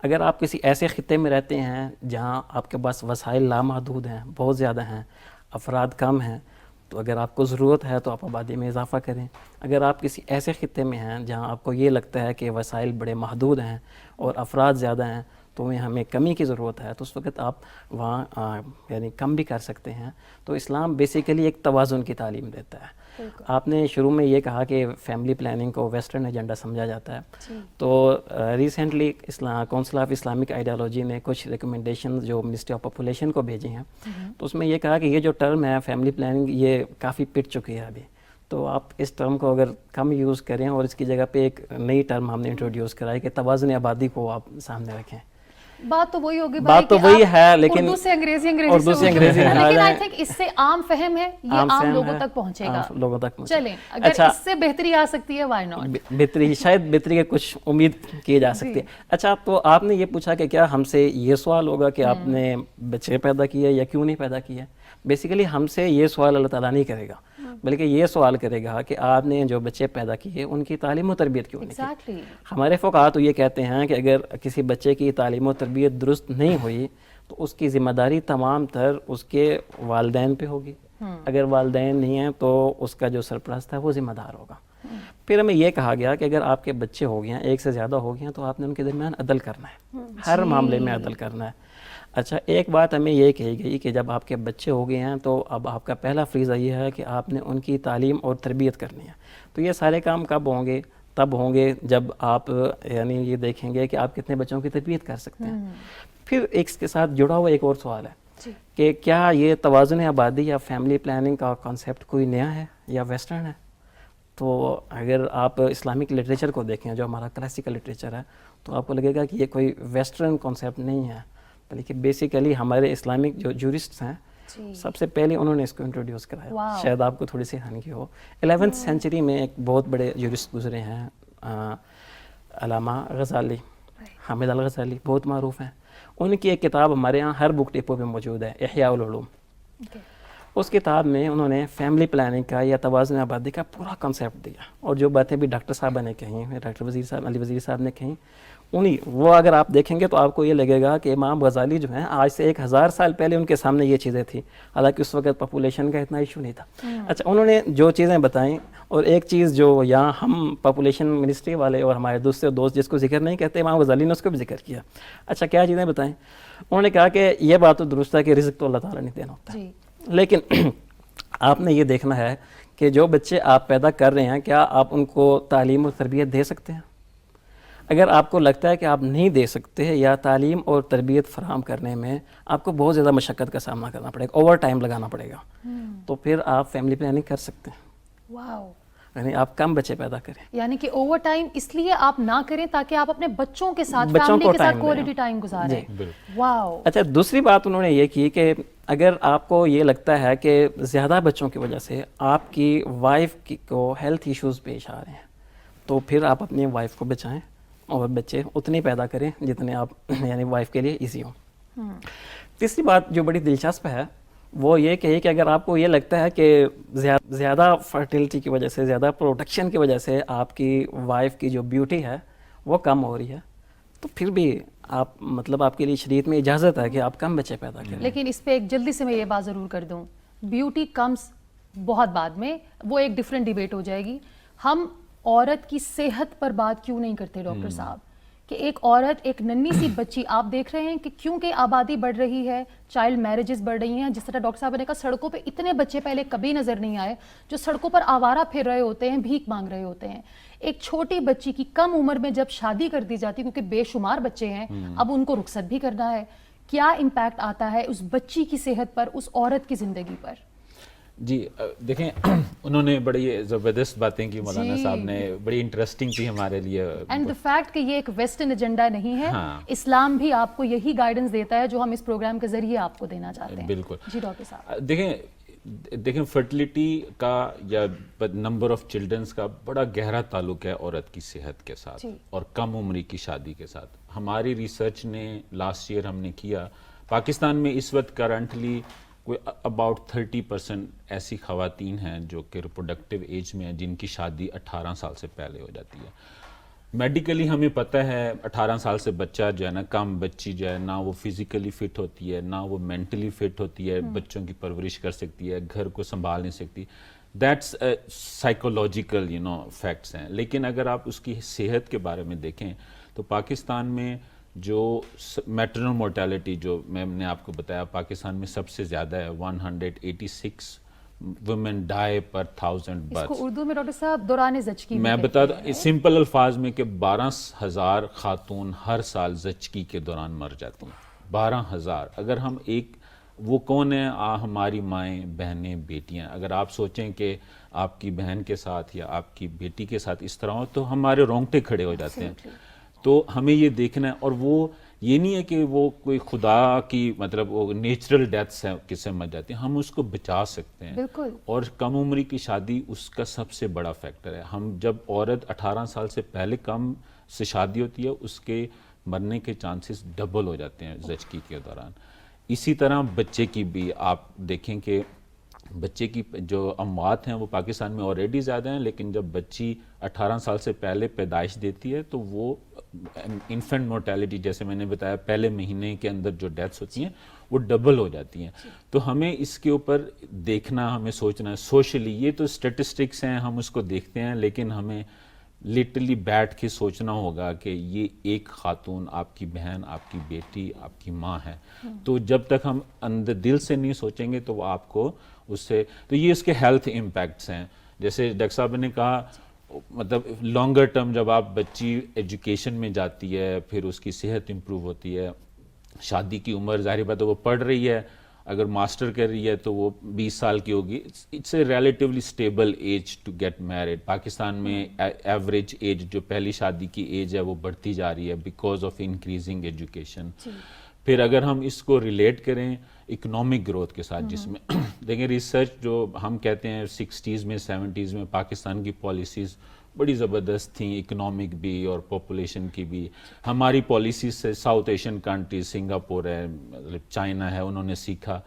اگر آپ کسی ایسے خطے میں رہتے ہیں جہاں آپ کے پاس وسائل لامحدود ہیں, بہت زیادہ ہیں, افراد کم ہیں, تو اگر آپ کو ضرورت ہے تو آپ آبادی میں اضافہ کریں. اگر آپ کسی ایسے خطے میں ہیں جہاں آپ کو یہ لگتا ہے کہ وسائل بڑے محدود ہیں اور افراد زیادہ ہیں تو ہمیں کمی کی ضرورت ہے, تو اس وقت آپ وہاں یعنی کم بھی کر سکتے ہیں. تو اسلام بیسیکلی ایک توازن کی تعلیم دیتا ہے. آپ نے شروع میں یہ کہا کہ فیملی پلاننگ کو ویسٹرن ایجنڈا سمجھا جاتا ہے. تو recently council of Islamic ideology نے کچھ ریکمنڈیشن جو منسٹری آف پاپولیشن کو بھیجی ہیں, تو اس میں یہ کہا کہ یہ جو ٹرم ہے فیملی پلاننگ یہ کافی پٹ چکی ہے ابھی, تو آپ اس ٹرم کو اگر کم یوز کریں اور اس کی جگہ پہ ایک نئی ٹرم ہم نے انٹروڈیوس کرائی کہ توازن آبادی کو آپ سامنے رکھیں. بات تو وہی ہوگی, بات تو وہی ہے, لیکن اردو سے انگریزی لیکن آئی تھنک اس سے عام فہم ہے, یہ عام لوگوں تک پہنچے گا, لوگوں تک پہنچے. چلیں اگر اس سے بہتری آ سکتی ہے وائی ناٹ, بہتری شاید بہتری کے کچھ امید کی جا سکتی ہے. اچھا تو آپ نے یہ پوچھا کہ کیا ہم سے یہ سوال ہوگا کہ آپ نے بچے پیدا کیے یا کیوں نہیں پیدا کیے. بیسیکلی ہم سے یہ سوال اللہ تعالیٰ نہیں کرے گا, بلکہ یہ سوال کرے گا کہ آپ نے جو بچے پیدا کیے ان کی تعلیم و تربیت کیوں نہیں کی. ہمارے فقہاء تو یہ کہتے ہیں کہ اگر کسی بچے کی تعلیم و تربیت درست نہیں ہوئی تو اس کی ذمہ داری تمام تر اس کے والدین پہ ہوگی. اگر والدین نہیں ہیں تو اس کا جو سرپرست ہے وہ ذمہ دار ہوگا. پھر ہمیں یہ کہا گیا کہ اگر آپ کے بچے ہو گئے ہیں, ایک سے زیادہ ہو گئے ہیں, تو آپ نے ان کے درمیان عدل کرنا ہے, ہر معاملے میں عدل کرنا ہے. اچھا ایک بات ہمیں یہ کہی گئی کہ جب آپ کے بچے ہو گئے ہیں تو اب آپ کا پہلا فریضہ یہ ہے کہ آپ نے ان کی تعلیم اور تربیت کرنی ہے. تو یہ سارے کام کب ہوں گے؟ تب ہوں گے جب آپ یعنی یہ دیکھیں گے کہ آپ کتنے بچوں کی تربیت کر سکتے ہیں. پھر اس کے ساتھ جڑا ہوا ایک اور سوال ہے کہ کیا یہ توازن آبادی یا فیملی پلاننگ کا کانسیپٹ کوئی نیا ہے یا ویسٹرن ہے. تو اگر آپ اسلامک لٹریچر کو دیکھیں جو ہمارا کلاسیکل لٹریچر ہے تو آپ کو لگے گا کہ یہ کوئی ویسٹرن کانسیپٹ نہیں ہے, بلکہ بیسیکلی ہمارے اسلامک جو جورسٹس ہیں سب سے پہلے انہوں نے اس کو انٹروڈیوس کرایا. شاید آپ کو تھوڑی سی حیرانگی ہو, 11th سینچری میں ایک بہت بڑے جورسٹ گزرے ہیں, علامہ غزالی, حامد الغزالی, بہت معروف ہیں. ان کی ایک کتاب ہمارے ہاں ہر بک ڈپو پہ موجود ہے, احیاء العلوم. اس کتاب میں انہوں نے فیملی پلاننگ کا یا توازن آبادی کا پورا کنسیپٹ دیا, اور جو باتیں بھی ڈاکٹر صاحبہ نے کہیں, ڈاکٹر وزیر صاحب, علی وزیر صاحب نے کہیں, وہ اگر آپ دیکھیں گے تو آپ کو یہ لگے گا کہ امام غزالی جو ہیں آج سے 1000 سال پہلے ان کے سامنے یہ چیزیں تھیں, حالانکہ اس وقت پاپولیشن کا اتنا ایشو نہیں تھا. اچھا انہوں نے جو چیزیں بتائیں, اور ایک چیز جو یہاں ہم پاپولیشن منسٹری والے اور ہمارے دوسرے دوست جس کو ذکر نہیں کہتے, امام غزالی نے اس کو بھی ذکر کیا. اچھا کیا چیزیں بتائیں؟ انہوں نے کہا کہ یہ بات تو درست ہے کہ رزق تو اللہ تعالیٰ نے دینا ہوتا ہے, لیکن آپ نے یہ دیکھنا ہے کہ جو بچے آپ پیدا کر رہے ہیں کیا آپ ان کو تعلیم اور تربیت دے سکتے ہیں. اگر آپ کو لگتا ہے کہ آپ نہیں دے سکتے یا تعلیم اور تربیت فراہم کرنے میں آپ کو بہت زیادہ مشقت کا سامنا کرنا پڑے گا, اوور ٹائم لگانا پڑے گا, تو پھر آپ فیملی پلاننگ کر سکتے ہیں. واو. یعنی آپ کم بچے پیدا کریں. یعنی کہ اوور ٹائم اس لیے آپ نہ کریں تاکہ آپ اپنے بچوں کے ساتھ بچوں فیملی کو کے ساتھ time کوالٹی دیں. ٹائم گزاریں. جی. واو. اچھا, دوسری بات انہوں نے یہ کی کہ اگر آپ کو یہ لگتا ہے کہ زیادہ بچوں کی وجہ سے آپ کی وائف کو ہیلتھ ایشوز پیش آ رہے ہیں تو پھر آپ اپنی وائف کو بچائیں اور بچے اتنے پیدا کریں جتنے آپ یعنی وائف کے لیے ایزی ہوں. تیسری بات جو بڑی دلچسپ ہے وہ یہ کہ اگر آپ کو یہ لگتا ہے کہ زیادہ فرٹیلٹی کی وجہ سے, زیادہ پروٹیکشن کی وجہ سے آپ کی وائف کی جو بیوٹی ہے وہ کم ہو رہی ہے تو پھر بھی آپ مطلب آپ کے لیے شریعت میں اجازت ہے کہ آپ کم بچے پیدا کریں. لیکن اس پہ ایک جلدی سے میں یہ بات ضرور کر دوں, بیوٹی کمز بہت بعد میں, وہ ایک ڈیفرنٹ ڈیبیٹ ہو جائے گی. ہم عورت کی صحت پر بات کیوں نہیں کرتے ڈاکٹر صاحب, کہ ایک عورت, ایک ننھی سی بچی, آپ دیکھ رہے ہیں کہ کیونکہ آبادی بڑھ رہی ہے, چائلڈ میرجز بڑھ رہی ہیں, جس طرح ڈاکٹر صاحب نے کہا سڑکوں پہ اتنے بچے پہلے کبھی نظر نہیں آئے جو سڑکوں پر آوارہ پھر رہے ہوتے ہیں, بھیک مانگ رہے ہوتے ہیں. ایک چھوٹی بچی کی کم عمر میں جب شادی کر دی جاتی, کیونکہ بے شمار بچے ہیں, اب ان کو رخصت بھی کرنا ہے, کیا امپیکٹ آتا ہے اس بچی کی صحت پر, اس عورت کی زندگی پر؟ جی دیکھیں انہوں نے بڑی زبردست باتیں کی, مولانا صاحب نے بڑی انٹرسٹنگ تھی ہمارے لیے. اینڈ دا فیکٹ کہ یہ ایک ویسٹرن ایجنڈا نہیں ہے, اسلام بھی آپ کو یہی گائیڈنس دیتا ہے جو ہم اس پروگرام کے ذریعے آپ کو دینا چاہتے ہیں. بالکل. جی ڈاکٹر صاحب. دیکھیں فرٹیلیٹی کا یا نمبر آف چلڈرنس کا بڑا گہرا تعلق ہے عورت کی صحت کے ساتھ اور کم عمری کی شادی کے ساتھ. ہماری ریسرچ نے لاسٹ ایئر ہم نے کیا, پاکستان میں اس وقت کرنٹلی کوئی اباؤٹ 30% ایسی خواتین ہیں جو کہ ریپروڈکٹیو ایج میں ہیں جن کی شادی 18 سال سے پہلے ہو جاتی ہے. میڈیکلی ہمیں پتہ ہے 18 سال سے بچہ جو ہے نا, کم بچی جو ہے نہ وہ فزیکلی فٹ ہوتی ہے نہ وہ مینٹلی فٹ ہوتی ہے, بچوں کی پرورش کر سکتی ہے, گھر کو سنبھال نہیں سکتی. دیٹس سائیکولوجیکل فیکٹس ہیں. لیکن اگر آپ اس کی صحت کے بارے میں دیکھیں تو پاکستان میں جو میٹرنل مورٹیلٹی جو میں نے آپ کو بتایا پاکستان میں سب سے زیادہ ہے, 186 women die per 1000 births. اس کو اردو میں ڈاکٹر صاحب دوران زچگی میں بتا دوں سمپل الفاظ میں کہ 12,000 خاتون ہر سال زچگی کے دوران مر جاتی ہیں. 12,000. اگر ہم وہ کون ہیں, ہماری مائیں, بہنیں, بیٹیاں. اگر آپ سوچیں کہ آپ کی بہن کے ساتھ یا آپ کی بیٹی کے ساتھ اس طرح ہو تو ہمارے رونگٹے کھڑے ہو جاتے ہیں. تو ہمیں یہ دیکھنا ہے, اور وہ یہ نہیں ہے کہ وہ کوئی خدا کی مطلب وہ نیچرل ڈیتھس ہیں کس سے مر جاتی ہیں, ہم اس کو بچا سکتے ہیں. اور کم عمری کی شادی اس کا سب سے بڑا فیکٹر ہے. ہم جب عورت 18 سال سے پہلے کم سے شادی ہوتی ہے اس کے مرنے کے چانسز ڈبل ہو جاتے ہیں زچگی کے دوران. اسی طرح بچے کی بھی آپ دیکھیں کہ بچے کی جو اموات ہیں وہ پاکستان میں آلریڈی زیادہ ہیں, لیکن جب بچی 18 سال سے پہلے پیدائش دیتی ہے تو وہ انفنٹ مورٹیلٹی جیسے میں نے بتایا پہلے مہینے کے اندر جو ڈیتھس ہوتی ہیں وہ ڈبل ہو جاتی ہیں. تو ہمیں اس کے اوپر دیکھنا, ہمیں سوچنا ہے سوشلی. یہ تو اسٹیٹسٹکس ہیں, ہم اس کو دیکھتے ہیں, لیکن ہمیں لٹرلی بیٹھ کے سوچنا ہوگا کہ یہ ایک خاتون آپ کی بہن, آپ کی بیٹی, آپ کی ماں ہے. تو جب تک ہم اندر دل سے نہیں سوچیں گے تو وہ آپ کو اس سے, تو یہ اس کے ہیلتھ امپیکٹس ہیں. جیسے ڈاکٹر صاحب نے کہا مطلب لانگر ٹرم جب آپ بچی ایجوکیشن میں جاتی ہے پھر اس کی صحت امپروو ہوتی ہے, شادی کی عمر ظاہر بات ہے وہ پڑھ رہی ہے, اگر ماسٹر کر رہی ہے تو وہ 20 سال کی ہوگی. It's a relatively stable age to get married. Pakistan میں ایوریج ایج جو پہلی شادی کی ایج ہے وہ بڑھتی جا رہی ہے بیکاز آف انکریزنگ ایجوکیشن. پھر اگر ہم اس کو ریلیٹ کریں اکنامک گروتھ کے ساتھ, جس میں دیکھیں ریسرچ جو ہم کہتے ہیں 60s میں 70s میں پاکستان کی پالیسیز بڑی زبردست تھیں, اکنامک بھی اور پاپولیشن کی بھی. ہماری پالیسیز سے ساؤتھ ایشین کنٹریز, سنگاپور ہے, چائنا ہے, انہوں نے سیکھا.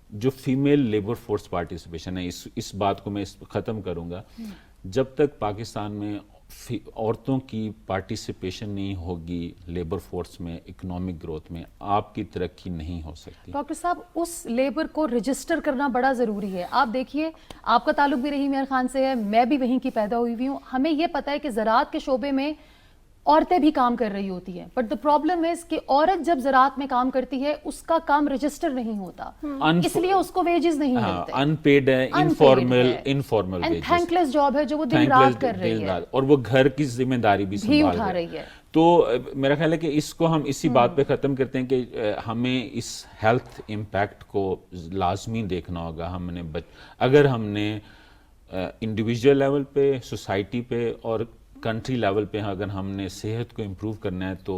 جو فیمیل لیبر فورس پارٹیسپیشن ہے, اس بات کو میں ختم کروں گا, جب تک پاکستان میں عورتوں کی پارٹیسپیشن نہیں ہوگی لیبر فورس میں, اکنامک گروتھ میں, آپ کی ترقی نہیں ہو سکتی. ڈاکٹر صاحب اس لیبر کو رجسٹر کرنا بڑا ضروری ہے. آپ دیکھیے آپ کا تعلق بھی رحیم یار خان سے ہے, میں بھی وہیں کی پیدا ہوئی ہوئی ہوں. ہمیں یہ پتہ ہے کہ زراعت کے شعبے میں औरतें भी काम कर रही होती हैं, बट द प्रॉब्लम इज कि औरत जब ज़राअत में काम करती है उसका काम रजिस्टर नहीं होता, इसलिए उसको वेजेस नहीं मिलते, अनपेड है, इनफॉर्मल एंड थैंकलेस जॉब है जो वो दिन रात कर रही है, और वो घर की जिम्मेदारी भी संभाल उठा रही है। तो मेरा ख्याल है कि इसको हम इसी बात पे ख़त्म करते हैं कि हमें इस हेल्थ इम्पैक्ट को लाजमी देखना होगा। अगर हमने इंडिविजुअल लेवल पे, सोसाइटी पे और कंट्री लेवल पे अगर हमने सेहत को इम्प्रूव करना है तो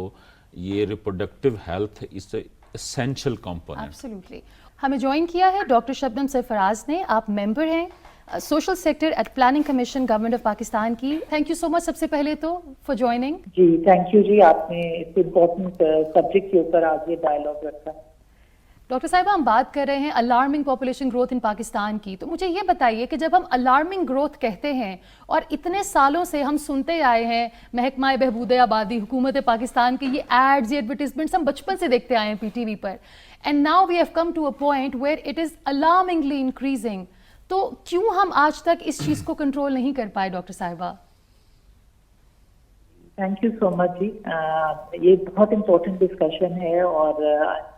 ये reproductive health is essential component. Absolutely. हमें ज्वाइन किया है डॉक्टर शबनम सरफराज ने, आप मेंबर हैं social sector at planning commission government of Pakistan की। थैंक यू सो मच सबसे पहले तो फॉर ज्वाइनिंग। जी थैंक यू जी, आपने इस इम्पोर्टेंट सब्जेक्ट के ऊपर आज ये डायलॉग रखा। डॉक्टर साहिबा, हम बात कर रहे हैं alarming population growth in Pakistan की, तो मुझे ये बताइए कि जब हम अलार्मिंग ग्रोथ कहते हैं और इतने सालों से हम सुनते आए हैं महकमा बहबूद आबादी हुकूमत पाकिस्तान के ये एड्स, ये एडवर्टीजमेंट्स हम बचपन से देखते आए हैं PTV पर, and now we have come to a point where it is alarmingly increasing, तो क्यों हम आज तक इस चीज़ को कंट्रोल नहीं कर पाए डॉक्टर साहिबा? थैंक यू सो मच जी। ये बहुत इम्पोर्टेंट डिस्कशन है और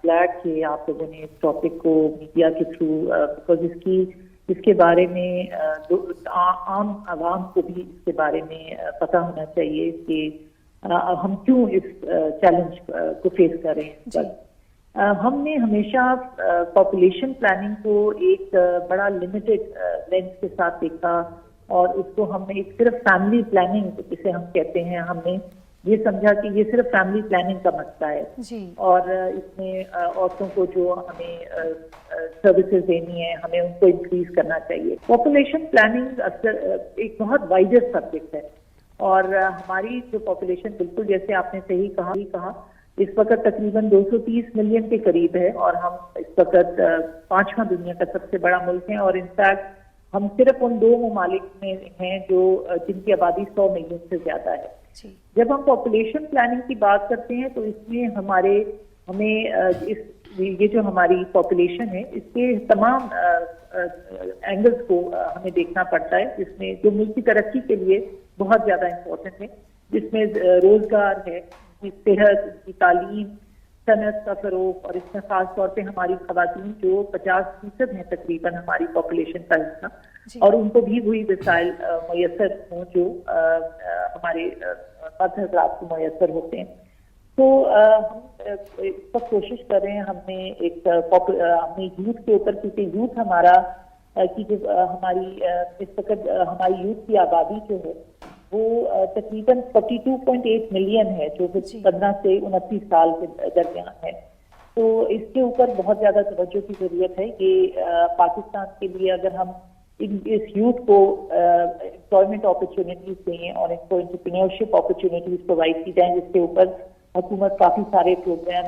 ग्लैड कि आप लोगों ने इस टॉपिक को मीडिया के थ्रू, बिकॉज इसके बारे में आम आवाम को भी इसके बारे में पता होना चाहिए कि हम क्यों इस चैलेंज को फेस कर रहे हैं। हमने हमेशा पॉपुलेशन प्लानिंग को एक बड़ा लिमिटेड लेंस के साथ देखा और उसको हमने एक सिर्फ फैमिली प्लानिंग जिसे हम कहते हैं, हमने ये समझा कि ये सिर्फ फैमिली प्लानिंग का मसला है जी। और इसमें औरतों को जो हमें सर्विसेज देनी है हमें उनको इंक्रीज करना चाहिए। पॉपुलेशन प्लानिंग अक्सर एक बहुत वाइडर सब्जेक्ट है और हमारी जो पॉपुलेशन बिल्कुल जैसे आपने सही कहा इस वक्त तकरीबन 230 मिलियन के करीब है और हम इस वक्त 5वां दुनिया का सबसे बड़ा मुल्क है और इनफैक्ट हम सिर्फ उन 2 ममालिक में हैं जो जिनकी आबादी 100 मिलियन से ज्यादा है। जब हम पॉपुलेशन प्लानिंग की बात करते हैं तो इसमें हमें ये जो हमारी पॉपुलेशन है इसके तमाम एंगल्स को हमें देखना पड़ता है, जिसमें जो मुल्क की तरक्की के लिए बहुत ज्यादा इम्पोर्टेंट है, जिसमें रोजगार है, सेहत, तालीम, सनत का फरोग और इसमें खास तौर पे हमारी खवातीन जो 50% है तकरीबन हमारी पॉपुलेशन का हिस्सा और उनको भी वही वसाइल मुयसर हों जो हमारे मर्द हज़रात को मुयसर होते हैं। तो हम इस पर कोशिश कर रहे हैं, हमने यूथ के ऊपर, क्योंकि यूथ हमारा की जो हमारी इस वक्त हमारी यूथ की आबादी जो है वो तकरीबन 42.8 मिलियन है जो 15 से 29 साल के दरमियान है। तो इसके ऊपर बहुत ज्यादा तवज्जो की जरूरत है कि पाकिस्तान के लिए अगर हम इस यूथ को एम्प्लॉयमेंट अपॉर्चुनिटीज दें और इनको एंटरप्रेन्योरशिप अपॉर्चुनिटीज प्रोवाइड की जाए, जिसके ऊपर हुकूमत काफी सारे प्रोग्राम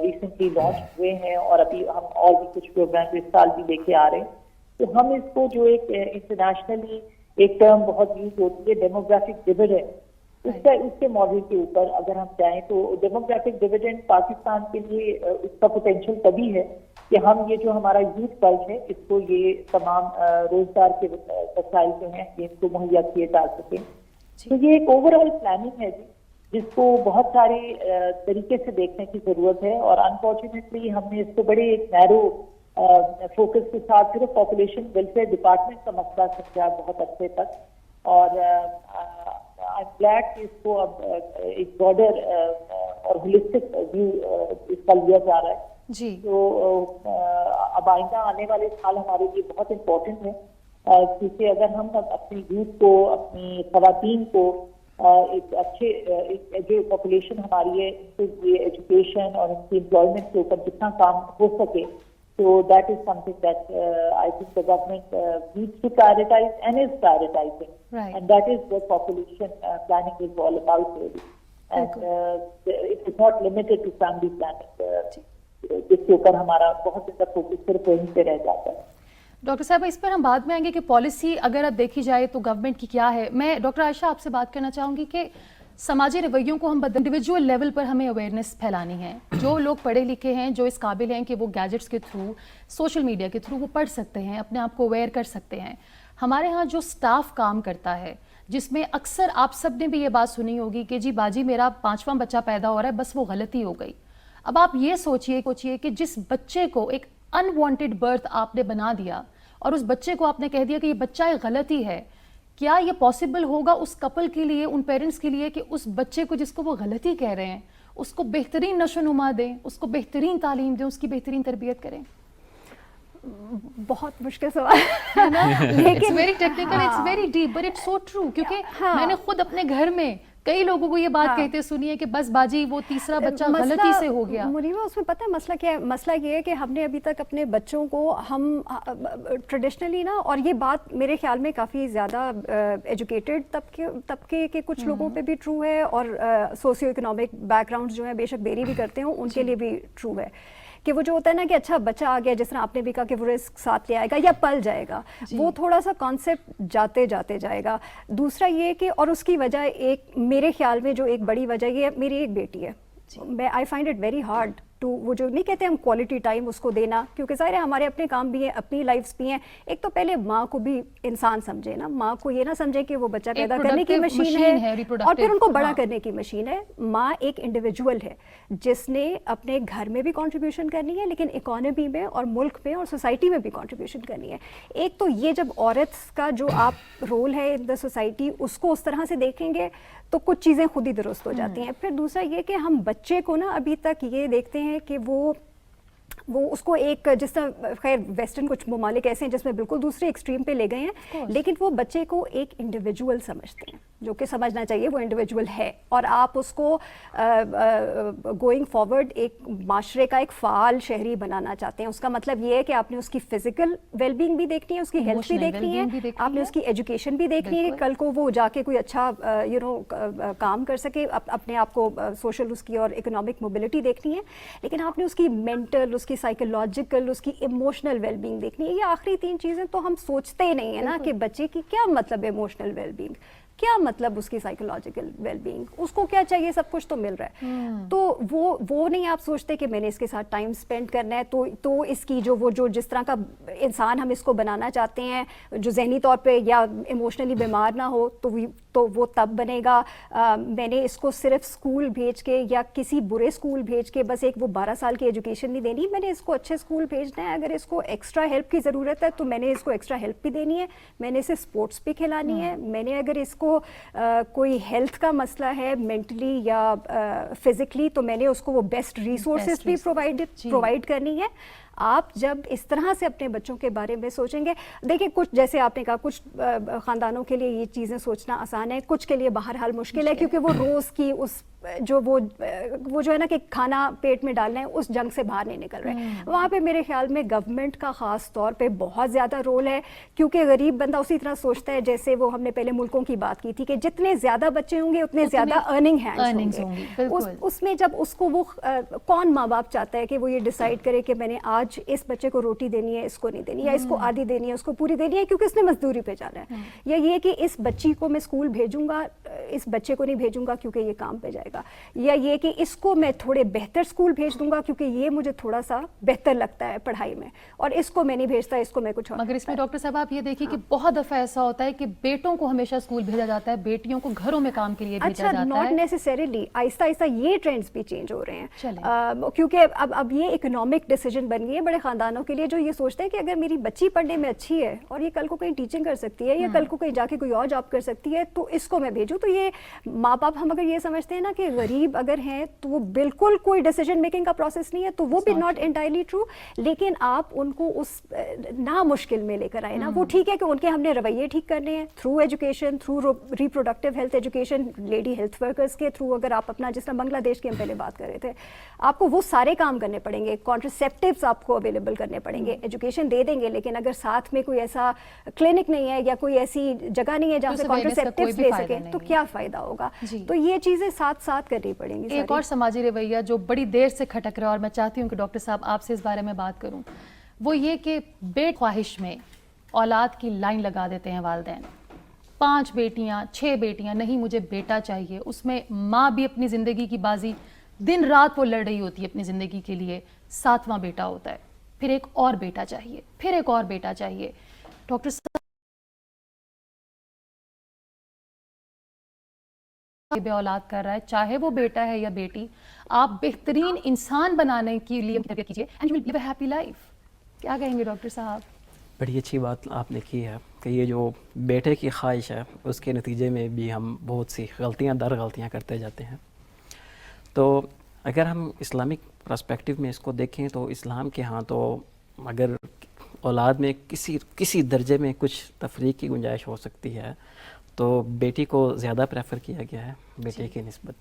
रिसेंटली लॉन्च हुए हैं और अभी हम और भी कुछ प्रोग्राम इस साल भी लेके आ रहे हैं। तो हम इसको जो एक इंटरनेशनली एक टर्म बहुत यूज होती है डेमोग्राफिक डिविडेंड, उसके मॉडल के ऊपर अगर हम जाएं तो डेमोग्राफिक डिविडेंड पाकिस्तान के लिए इसका पोटेंशियल तभी है कि हम ये जो हमारा यूथ कल्च है इसको ये तमाम रोजगार के वसाइल जो हैं इसको मुहैया किए जा सकें। तो ये एक ओवरऑल प्लानिंग है जिसको बहुत सारे तरीके से देखने की जरूरत है और अनफॉर्चुनेटली हमने इसको बड़े एक नैरो फोकस के साथ सिर्फ पॉपुलेशन वेलफेयर डिपार्टमेंट का मसला समझा बहुत अच्छे तक और आई एम ग्लैड कि इसको अब एक ब्रॉडर और होलिस्टिक व्यू इसका लिया जा रहा है जी। तो अब आइंदा आने वाले साल हमारे लिए बहुत इम्पोर्टेंट है क्योंकि अगर हम अपनी यूथ को, अपनी खवातीन को एक अच्छे जो पॉपुलेशन हमारी है इनके एजुकेशन और इनकी एम्प्लॉयमेंट के ऊपर जितना काम हो सके, so that is something that I think the government needs to prioritize and is prioritizing, right. And that is what population planning is all about really, and it is not limited to family planning, जिसके ऊपर हमारा बहुत ज़्यादा focus सिर्फ वहीं पे रह जाता है। डॉक्टर साहब, इस पर हम बाद में आएंगे कि पॉलिसी अगर अब देखी जाए तो गवर्नमेंट की क्या है। मैं डॉक्टर आयशा आपसे बात करना चाहूँगी कि समाजी रवैयों को हम इंडिविजुअल लेवल पर हमें अवेयरनेस फैलानी है। जो लोग पढ़े लिखे हैं, जो इस काबिल हैं कि वो गैजेट्स के थ्रू, सोशल मीडिया के थ्रू वो पढ़ सकते हैं, अपने आप को अवेयर कर सकते हैं। हमारे यहाँ जो स्टाफ काम करता है, जिसमें अक्सर आप सब ने भी ये बात सुनी होगी कि जी बाजी मेरा 5वां बच्चा पैदा हो रहा है, बस वो गलती हो गई। अब आप ये सोचिए कि जिस बच्चे को एक अनवांटेड बर्थ आपने बना दिया और उस बच्चे को आपने कह दिया कि ये बच्चा एक गलती है, क्या ये पॉसिबल होगा उस कपल के लिए, उन पेरेंट्स के लिए, कि उस बच्चे को जिसको वो गलती कह रहे हैं उसको बेहतरीन नशोनुमा दें, उसको बेहतरीन तालीम दें, उसकी बेहतरीन तरबियत करें? बहुत मुश्किल सवाल है ना, लेकिन it's very technical, it's very deep, but it's so true, क्योंकि मैंने खुद अपने घर में कई लोगों को ये बात कहते सुनी है कि बस बाजी वो तीसरा बच्चा गलती से हो गया। मुनीबा, उसमें पता है मसला क्या है? मसला ये है कि हमने अभी तक अपने बच्चों को हम ट्रेडिशनली ना, और ये बात मेरे ख्याल में काफ़ी ज़्यादा एजुकेटेड तबके के कुछ लोगों पे भी ट्रू है, और सोशियो इकोनॉमिक बैकग्राउंड जो है बेशक वेरी भी करते हो, उनके लिए भी ट्रू है कि वो जो होता है ना कि अच्छा बच्चा आ गया, जिस तरह आपने भी कहा कि वो रिस्क साथ ले आएगा या पल जाएगा, वो थोड़ा सा कॉन्सेप्ट जाते जाएगा। दूसरा ये कि, और उसकी वजह एक मेरे ख्याल में जो एक बड़ी वजह ये है, मेरी एक बेटी है, मैं I find it very hard to, वो जो नहीं कहते हम क्वालिटी टाइम उसको देना, क्योंकि ज़ाहिर है हमारे अपने काम भी हैं, अपनी लाइफ्स भी हैं। एक तो पहले माँ को भी इंसान समझे ना, माँ को ये ना समझे कि वो बच्चा पैदा करने की मशीन है और फिर उनको बड़ा करने की मशीन है। माँ एक इंडिविजुअल है जिसने अपने घर में भी कंट्रीब्यूशन करनी है, लेकिन इकोनॉमी में और मुल्क में और सोसाइटी में भी कंट्रीब्यूशन करनी है। एक तो ये जब औरत का जो आप रोल है इन द सोसाइटी उसको उस तरह से देखेंगे तो कुछ चीज़ें खुद ही दुरुस्त हो जाती हैं। फिर दूसरा ये कि हम बच्चे को ना अभी तक ये देखते हैं कि वो उसको एक, जिस तरह खैर वेस्टर्न कुछ ममालिक ऐसे हैं जिसमें बिल्कुल दूसरे एक्सट्रीम पे ले गए हैं, लेकिन वो बच्चे को एक इंडिविजुअल समझते हैं, जो कि समझना चाहिए वो इंडिविजुअल है, और आप उसको गोइंग फॉरवर्ड एक माशरे का एक फ़ाल शहरी बनाना चाहते हैं। उसका मतलब ये है कि आपने उसकी फिजिकल वेलबींग भी देखनी है, उसकी हेल्थ भी देखनी है, आपने उसकी एजुकेशन भी देखनी है कि कल को वो जाके कोई अच्छा काम कर सके, अपने आप को सोशल उसकी और इकोनॉमिक मोबिलिटी देखनी है, लेकिन आपने उसकी मेंटल, उसकी साइकोलॉजिकल, उसकी इमोशनल वेलबींग देखनी है। ये आखिरी 3 चीज़ें तो हम सोचते ही नहीं है ना कि बच्चे की क्या मतलब इमोशनल वेलबींग, क्या मतलब उसकी साइकोलॉजिकल वेलबींग, उसको क्या चाहिए, सब कुछ तो मिल रहा है। तो वो नहीं आप सोचते कि मैंने इसके साथ टाइम स्पेंड करना है, तो इसकी जो जिस तरह का इंसान हम इसको बनाना चाहते हैं, जो जहनी तौर पे या इमोशनली बीमार ना हो, तो वो तब बनेगा। मैंने इसको सिर्फ स्कूल भेज के या किसी बुरे स्कूल भेज के बस एक वो 12 साल की एजुकेशन नहीं देनी, मैंने इसको अच्छे स्कूल भेजना है। अगर इसको एक्स्ट्रा हेल्प की ज़रूरत है तो मैंने इसको एक्स्ट्रा हेल्प भी देनी है, मैंने इसे स्पोर्ट्स भी खिलानी है, मैंने अगर इसको कोई हेल्थ का मसला है मेंटली या फिजिकली तो मैंने उसको वो बेस्ट रिसोर्सेज भी प्रोवाइड करनी है। आप जब इस तरह से अपने बच्चों के बारे में सोचेंगे, देखिए कुछ जैसे आपने कहा कुछ ख़ानदानों के लिए ये चीज़ें सोचना आसान है, कुछ के लिए बहरहाल मुश्किल है, क्योंकि वो रोज़ की उस वो जो है ना कि खाना पेट में डालना है उस जंग से बाहर नहीं निकल रहे हैं। वहाँ पे मेरे ख्याल में गवर्नमेंट का ख़ास तौर पे बहुत ज़्यादा रोल है, क्योंकि गरीब बंदा उसी तरह सोचता है जैसे वो हमने पहले मुल्कों की बात की थी कि जितने ज़्यादा बच्चे होंगे उतने ज़्यादा अर्निंग हैंड्स होंगे। उसमें जब उसको वो कौन माँ बाप चाहता है कि वो ये डिसाइड करे कि मैंने आज इस बच्चे को रोटी देनी है, इसको नहीं देनी, या इसको आधी देनी है, उसको पूरी देनी है क्योंकि उसने मजदूरी पे जाना है, या ये कि इस बच्ची को मैं स्कूल भेजूंगा, इस बच्चे को नहीं भेजूंगा क्योंकि ये काम पे जाएगा, या ये कि इसको मैं थोड़े बेहतर स्कूल भेज दूंगा क्योंकि ये मुझे थोड़ा सा बेहतर लगता है पढ़ाई में, और इसको मैं नहीं भेजता, इसको मैं कुछ और। मगर इसमें डॉक्टर साहब आप ये देखिए कि बहुत दफा ऐसा होता है कि बेटों को हमेशा स्कूल भेजा जाता है, बेटियों को घरों में काम के लिए भेजा जाता है। नॉट नेसेसरीली, आहिस्ता आहिस्ता ये ट्रेंड्स भी चेंज हो रहे हैं, क्योंकि अब ये इकोनॉमिक डिसीजन बन गई है बड़े खानदानों के लिए, जो ये सोचते हैं कि अगर मेरी बच्ची पढ़ने में अच्छी है और ये कल को कहीं टीचिंग कर सकती है या कल को कहीं जाके कोई और जॉब कर सकती है तो इसको मैं भेजूं। तो ये माँ बाप हम अगर ये समझते हैं ना कि गरीब अगर हैं तो वो बिल्कुल कोई डिसीजन मेकिंग का प्रोसेस नहीं है, तो वो भी नॉट एंटायरली ट्रू, लेकिन आप उनको उस ना मुश्किल में लेकर आए ना। वो ठीक है कि उनके हमने रवैये ठीक करने हैं through education, through reproductive health education, lady health workers के थ्रू, अगर आप अपना जिस तरह बांग्लादेश की हम पहले बात कर रहे थे, आपको वो सारे काम करने पड़ेंगे, कॉन्ट्रासेप्टिव्स आपको अवेलेबल करने पड़ेंगे, एजुकेशन दे देंगे, लेकिन अगर साथ में कोई ऐसा क्लिनिक नहीं है या कोई ऐसी जगह नहीं है जहाँ से कॉन्ट्रासेप्टिव्स ले सके तो क्या फ़ायदा होगा। तो ये चीज़ें साथ साथ करनी पड़ेंगी। एक और समाजी रवैया जो बड़ी देर से खटक रहा है और मैं चाहती हूँ कि डॉक्टर साहब आपसे इस बारे में बात करूँ, वो ये कि बेख्वाहिश में औलाद की लाइन लगा देते हैं वालिदैन, 5 बेटियाँ 6 बेटियाँ, नहीं मुझे बेटा चाहिए। उसमें माँ भी अपनी ज़िंदगी की बाजी दिन रात वो लड़ रही होती है अपनी ज़िंदगी के लिए, 7वां बेटा होता है, फिर एक और बेटा चाहिए, फिर एक और बेटा चाहिए। डॉक्टर بے اولاد کر رہا ہے, چاہے وہ بیٹا ہے یا بیٹی, آپ بہترین انسان بنانے کے لیے تربیت کیجیے and you will live a happy life. کیا کہیں گے ڈاکٹر صاحب؟ بڑی اچھی بات آپ نے کی ہے کہ یہ جو بیٹے کی خواہش ہے اس کے نتیجے میں بھی ہم بہت سی غلطیاں کرتے جاتے ہیں. تو اگر ہم اسلامک پرسپیکٹیو میں اس کو دیکھیں تو اسلام کے ہاں تو اگر اولاد میں کسی درجے میں کچھ تفریق کی گنجائش ہو سکتی ہے تو بیٹی کو زیادہ پریفر کیا گیا ہے بیٹے کی نسبت.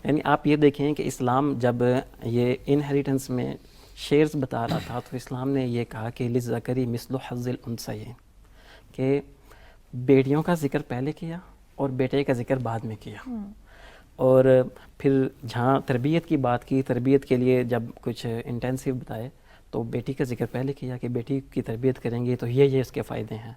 یعنی آپ یہ دیکھیں کہ اسلام جب یہ انہیریٹنس میں شیئرز بتا رہا تھا تو اسلام نے یہ کہا کہ للذکر مثل حظ الانثیین, کہ بیٹیوں کا ذکر پہلے کیا اور بیٹے کا ذکر بعد میں کیا. اور پھر جہاں تربیت کی بات کی, تربیت کے لیے جب کچھ انٹینسیو بتائے تو بیٹی کا ذکر پہلے کیا کہ بیٹی کی تربیت کریں گے تو یہ اس کے فائدے ہیں.